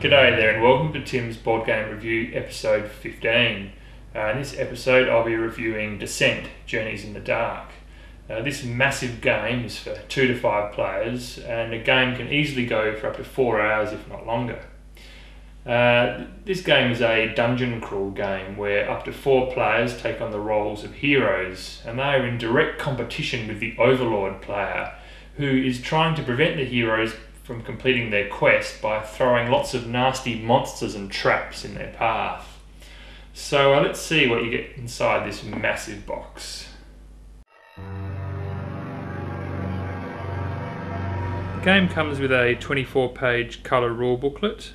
G'day there and welcome to Tim's Board Game Review episode 15. In this episode I'll be reviewing Descent, Journeys in the Dark. This massive game is for 2 to 5 players and the game can easily go for up to 4 hours if not longer. This game is a dungeon crawl game where up to 4 players take on the roles of heroes and they are in direct competition with the overlord player who is trying to prevent the heroes from completing their quest by throwing lots of nasty monsters and traps in their path. So let's see what you get inside this massive box. The game comes with a 24-page colour rule booklet,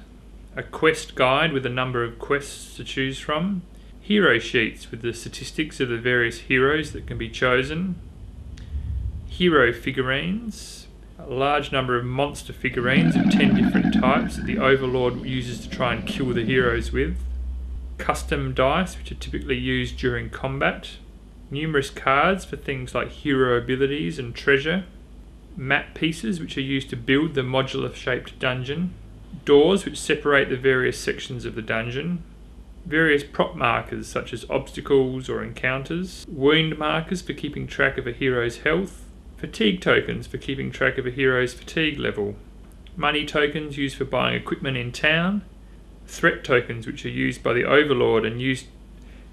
a quest guide with a number of quests to choose from, hero sheets with the statistics of the various heroes that can be chosen, hero figurines, a large number of monster figurines of 10 different types that the Overlord uses to try and kill the heroes with, custom dice which are typically used during combat, numerous cards for things like hero abilities and treasure, map pieces which are used to build the modular shaped dungeon, doors which separate the various sections of the dungeon, various prop markers such as obstacles or encounters, wound markers for keeping track of a hero's health, fatigue tokens for keeping track of a hero's fatigue level, money tokens used for buying equipment in town, threat tokens which are used by the Overlord and used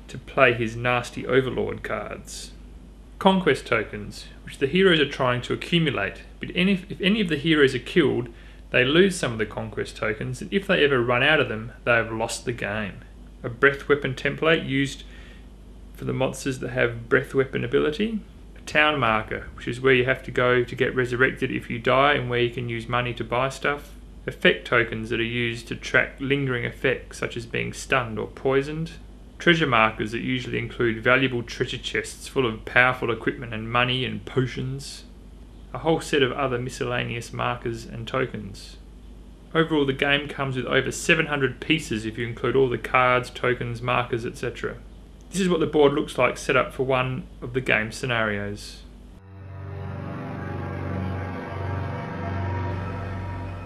to play his nasty Overlord cards, conquest tokens which the heroes are trying to accumulate, but if any of the heroes are killed they lose some of the conquest tokens, and if they ever run out of them they have lost the game. A breath weapon template used for the monsters that have breath weapon ability, town marker, which is where you have to go to get resurrected if you die and where you can use money to buy stuff, effect tokens that are used to track lingering effects such as being stunned or poisoned, treasure markers that usually include valuable treasure chests full of powerful equipment and money and potions, a whole set of other miscellaneous markers and tokens. Overall the game comes with over 700 pieces if you include all the cards, tokens, markers, etc. This is what the board looks like set up for one of the game scenarios.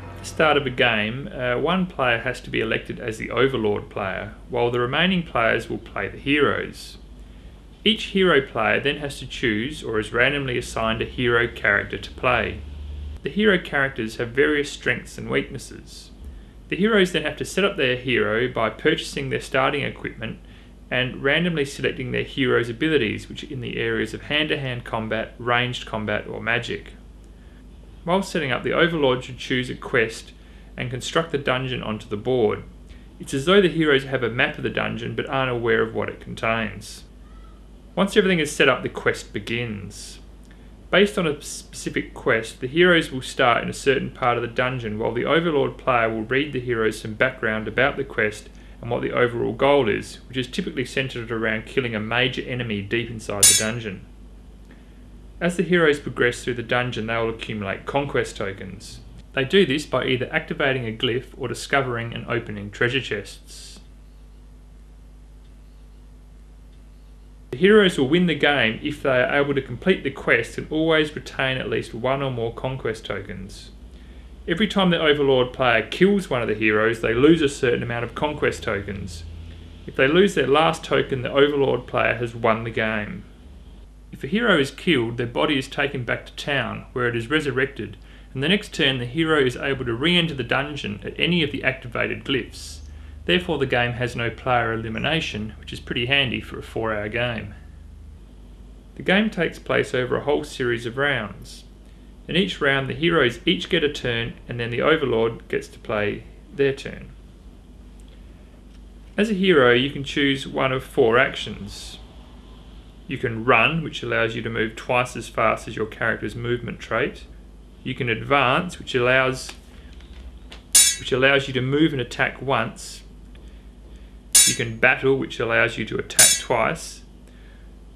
At the start of a game, one player has to be elected as the Overlord player, while the remaining players will play the heroes. Each hero player then has to choose or is randomly assigned a hero character to play. The hero characters have various strengths and weaknesses. The heroes then have to set up their hero by purchasing their starting equipment and randomly selecting their hero's abilities, which are in the areas of hand-to-hand combat, ranged combat or magic. While setting up, the Overlord should choose a quest and construct the dungeon onto the board. It's as though the heroes have a map of the dungeon but aren't aware of what it contains. Once everything is set up, the quest begins. Based on a specific quest, the heroes will start in a certain part of the dungeon while the Overlord player will read the heroes some background about the quest and what the overall goal is, which is typically centred around killing a major enemy deep inside the dungeon. As the heroes progress through the dungeon, they will accumulate conquest tokens. They do this by either activating a glyph or discovering and opening treasure chests. The heroes will win the game if they are able to complete the quest and always retain at least one or more conquest tokens. Every time the Overlord player kills one of the heroes, they lose a certain amount of conquest tokens. If they lose their last token, the Overlord player has won the game. If a hero is killed, their body is taken back to town, where it is resurrected, and the next turn the hero is able to re-enter the dungeon at any of the activated glyphs. Therefore the game has no player elimination, which is pretty handy for a 4-hour game. The game takes place over a whole series of rounds. In each round the heroes each get a turn and then the Overlord gets to play their turn. As a hero you can choose one of 4 actions. You can run, which allows you to move twice as fast as your character's movement trait. You can advance, which allows you to move and attack once. You can battle, which allows you to attack twice.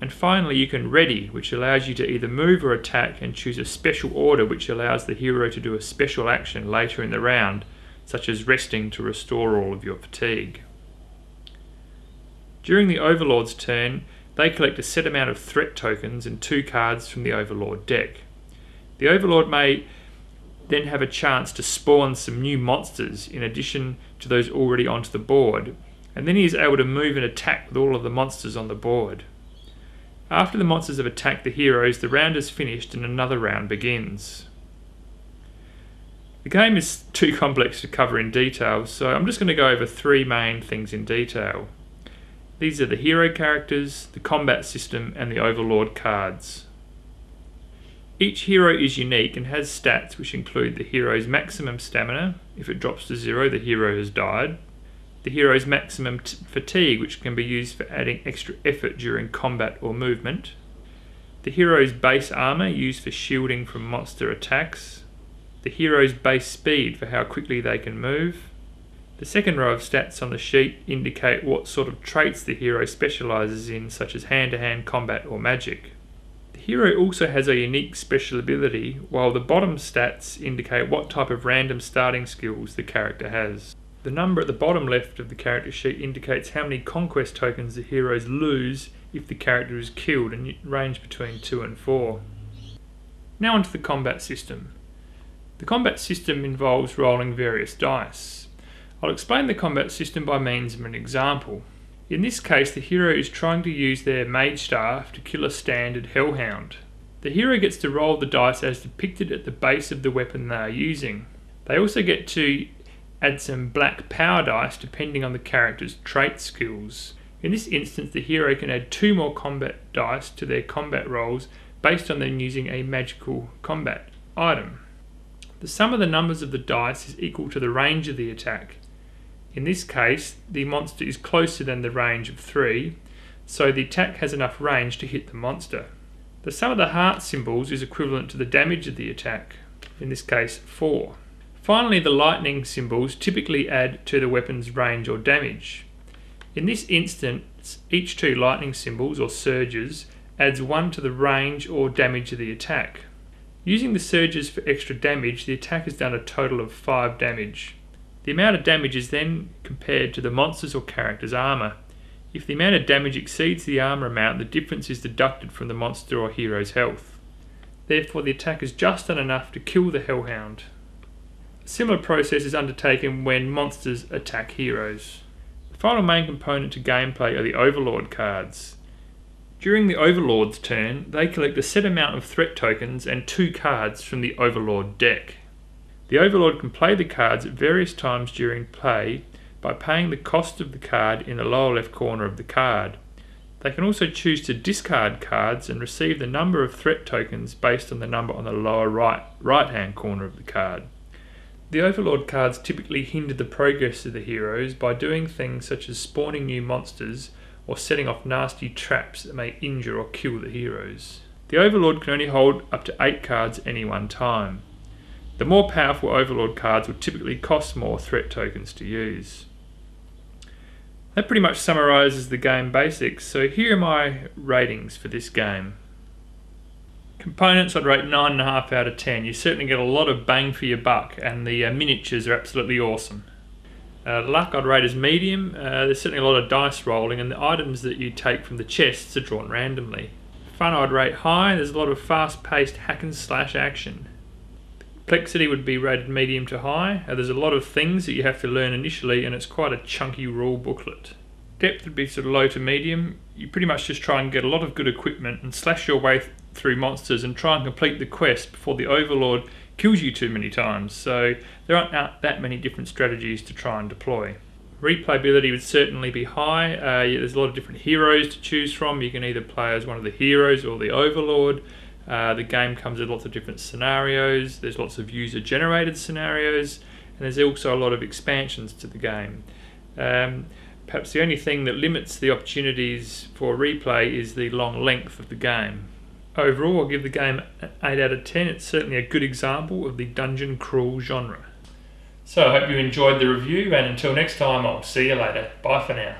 And finally you can ready, which allows you to either move or attack and choose a special order which allows the hero to do a special action later in the round, such as resting to restore all of your fatigue. During the Overlord's turn, they collect a set amount of threat tokens and 2 cards from the Overlord deck. The Overlord may then have a chance to spawn some new monsters in addition to those already onto the board, and then he is able to move and attack with all of the monsters on the board. After the monsters have attacked the heroes, the round is finished and another round begins. The game is too complex to cover in detail, so I'm just going to go over three main things in detail. These are the hero characters, the combat system, and the overlord cards. Each hero is unique and has stats which include the hero's maximum stamina. If it drops to 0, the hero has died. The hero's maximum fatigue, which can be used for adding extra effort during combat or movement. The hero's base armor, used for shielding from monster attacks. The hero's base speed, for how quickly they can move. The second row of stats on the sheet indicate what sort of traits the hero specialises in, such as hand-to-hand combat or magic. The hero also has a unique special ability, while the bottom stats indicate what type of random starting skills the character has. The number at the bottom left of the character sheet indicates how many conquest tokens the heroes lose if the character is killed, and range between 2 and 4. Now onto the combat system. The combat system involves rolling various dice. I'll explain the combat system by means of an example. In this case, the hero is trying to use their mage staff to kill a standard hellhound. The hero gets to roll the dice as depicted at the base of the weapon they are using. They also get to add some black power dice depending on the character's trait skills. In this instance, the hero can add 2 more combat dice to their combat rolls based on them using a magical combat item. The sum of the numbers of the dice is equal to the range of the attack. In this case, the monster is closer than the range of 3, so the attack has enough range to hit the monster. The sum of the heart symbols is equivalent to the damage of the attack, in this case 4. Finally, the lightning symbols typically add to the weapon's range or damage. In this instance, each 2 lightning symbols or surges adds 1 to the range or damage of the attack. Using the surges for extra damage, the attack has done a total of 5 damage. The amount of damage is then compared to the monster's or character's armour. If the amount of damage exceeds the armour amount, the difference is deducted from the monster or hero's health. Therefore, the attack has just done enough to kill the hellhound. A similar process is undertaken when monsters attack heroes. The final main component to gameplay are the overlord cards. During the overlord's turn, they collect a set amount of threat tokens and 2 cards from the overlord deck. The overlord can play the cards at various times during play by paying the cost of the card in the lower left corner of the card. They can also choose to discard cards and receive the number of threat tokens based on the number on the lower right-hand corner of the card. The overlord cards typically hinder the progress of the heroes by doing things such as spawning new monsters or setting off nasty traps that may injure or kill the heroes. The overlord can only hold up to 8 cards at any one time. The more powerful overlord cards will typically cost more threat tokens to use. That pretty much summarises the game basics, so here are my ratings for this game. Components, I'd rate 9.5 out of 10. You certainly get a lot of bang for your buck, and the miniatures are absolutely awesome. Luck, I'd rate as medium. There's certainly a lot of dice rolling, and the items that you take from the chests are drawn randomly. Fun, I'd rate high. There's a lot of fast-paced hack and slash action. Complexity would be rated medium to high. There's a lot of things that you have to learn initially, and it's quite a chunky rule booklet. Depth would be sort of low to medium. You pretty much just try and get a lot of good equipment and slash your way through monsters and try and complete the quest before the overlord kills you too many times, so there aren't that many different strategies to try and deploy. Replayability would certainly be high. There's a lot of different heroes to choose from. You can either play as one of the heroes or the overlord. The game comes with lots of different scenarios. There's lots of user-generated scenarios, and there's also a lot of expansions to the game. Perhaps the only thing that limits the opportunities for replay is the long length of the game. Overall, I'll give the game an 8 out of 10. It's certainly a good example of the dungeon crawl genre. So I hope you enjoyed the review, and until next time, I'll see you later. Bye for now.